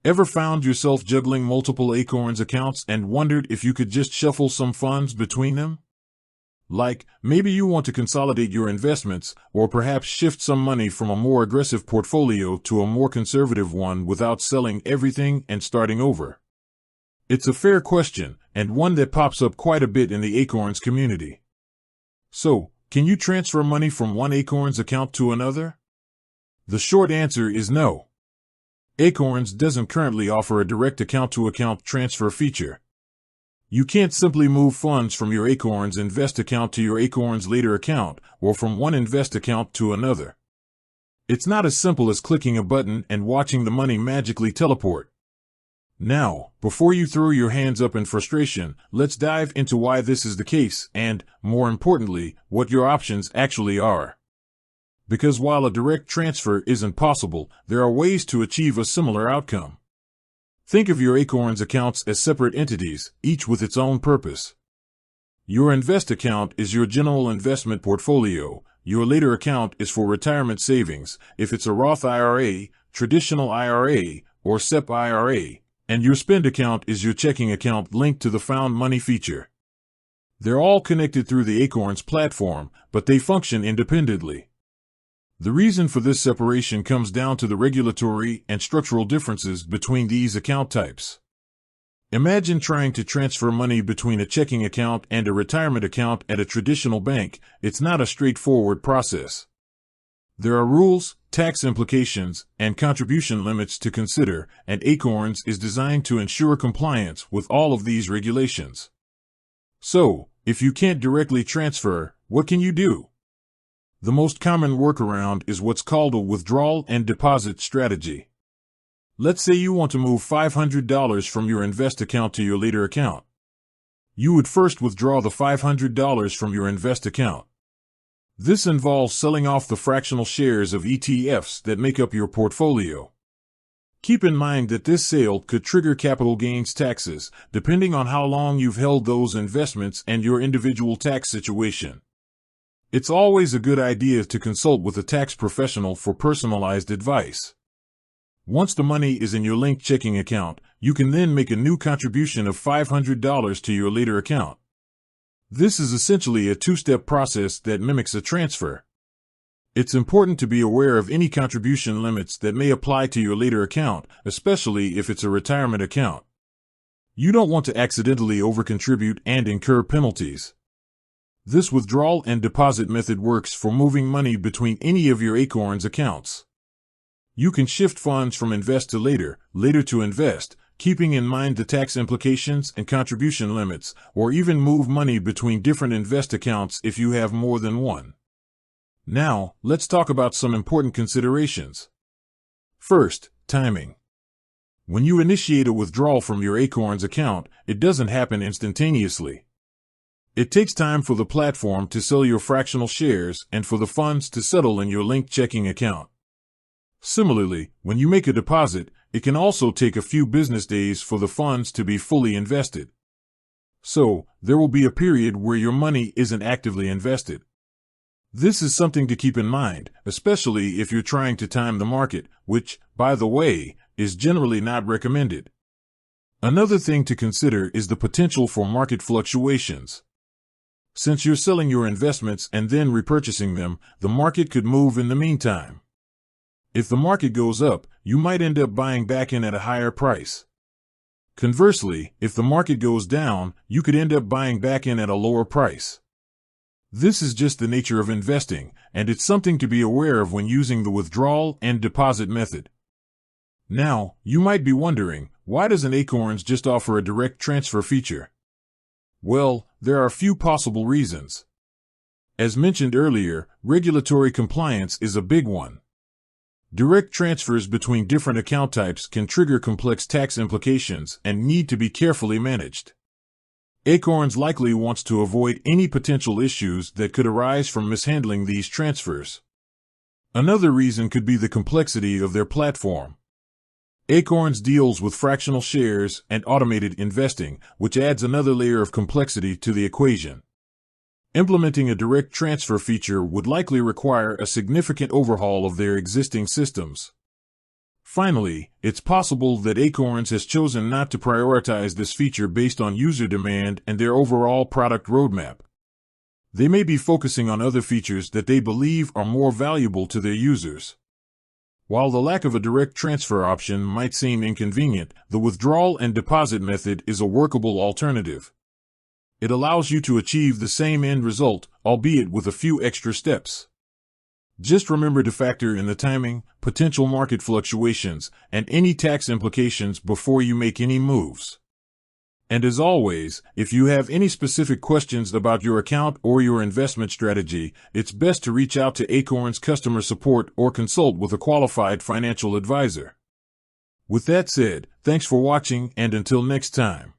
Ever found yourself juggling multiple Acorns accounts and wondered if you could just shuffle some funds between them? Like, maybe you want to consolidate your investments, or perhaps shift some money from a more aggressive portfolio to a more conservative one without selling everything and starting over. It's a fair question, and one that pops up quite a bit in the Acorns community. So, can you transfer money from one Acorns account to another? The short answer is no. Acorns doesn't currently offer a direct account-to-account transfer feature. You can't simply move funds from your Acorns Invest account to your Acorns Later account, or from one Invest account to another. It's not as simple as clicking a button and watching the money magically teleport. Now, before you throw your hands up in frustration, let's dive into why this is the case and, more importantly, what your options actually are. Because while a direct transfer isn't possible, there are ways to achieve a similar outcome. Think of your Acorns accounts as separate entities, each with its own purpose. Your Invest account is your general investment portfolio. Your Later account is for retirement savings, if it's a Roth IRA, traditional IRA, or SEP IRA. And your Spend account is your checking account linked to the Found Money feature. They're all connected through the Acorns platform, but they function independently. The reason for this separation comes down to the regulatory and structural differences between these account types. Imagine trying to transfer money between a checking account and a retirement account at a traditional bank. It's not a straightforward process. There are rules, tax implications, and contribution limits to consider, and Acorns is designed to ensure compliance with all of these regulations. So, if you can't directly transfer, what can you do? The most common workaround is what's called a withdrawal and deposit strategy. Let's say you want to move $500 from your Invest account to your Later account. You would first withdraw the $500 from your Invest account. This involves selling off the fractional shares of ETFs that make up your portfolio. Keep in mind that this sale could trigger capital gains taxes, depending on how long you've held those investments and your individual tax situation. It's always a good idea to consult with a tax professional for personalized advice. Once the money is in your linked checking account, you can then make a new contribution of $500 to your Later account. This is essentially a two-step process that mimics a transfer. It's important to be aware of any contribution limits that may apply to your Later account, especially if it's a retirement account. You don't want to accidentally overcontribute and incur penalties. This withdrawal and deposit method works for moving money between any of your Acorns accounts. You can shift funds from Invest to Later, Later to Invest, keeping in mind the tax implications and contribution limits, or even move money between different Invest accounts if you have more than one. Now, let's talk about some important considerations. First, timing. When you initiate a withdrawal from your Acorns account, it doesn't happen instantaneously. It takes time for the platform to sell your fractional shares and for the funds to settle in your linked checking account. Similarly, when you make a deposit, it can also take a few business days for the funds to be fully invested. So, there will be a period where your money isn't actively invested. This is something to keep in mind, especially if you're trying to time the market, which, by the way, is generally not recommended. Another thing to consider is the potential for market fluctuations. Since you're selling your investments and then repurchasing them, the market could move in the meantime. If the market goes up, you might end up buying back in at a higher price. Conversely, if the market goes down, you could end up buying back in at a lower price. This is just the nature of investing, and it's something to be aware of when using the withdrawal and deposit method. Now, you might be wondering, why doesn't Acorns just offer a direct transfer feature? Well, there are a few possible reasons. As mentioned earlier, regulatory compliance is a big one. Direct transfers between different account types can trigger complex tax implications and need to be carefully managed. Acorns likely wants to avoid any potential issues that could arise from mishandling these transfers. Another reason could be the complexity of their platform. Acorns deals with fractional shares and automated investing, which adds another layer of complexity to the equation. Implementing a direct transfer feature would likely require a significant overhaul of their existing systems. Finally, it's possible that Acorns has chosen not to prioritize this feature based on user demand and their overall product roadmap. They may be focusing on other features that they believe are more valuable to their users. While the lack of a direct transfer option might seem inconvenient, the withdrawal and deposit method is a workable alternative. It allows you to achieve the same end result, albeit with a few extra steps. Just remember to factor in the timing, potential market fluctuations, and any tax implications before you make any moves. And as always, if you have any specific questions about your account or your investment strategy, it's best to reach out to Acorn's customer support or consult with a qualified financial advisor. With that said, thanks for watching, and until next time.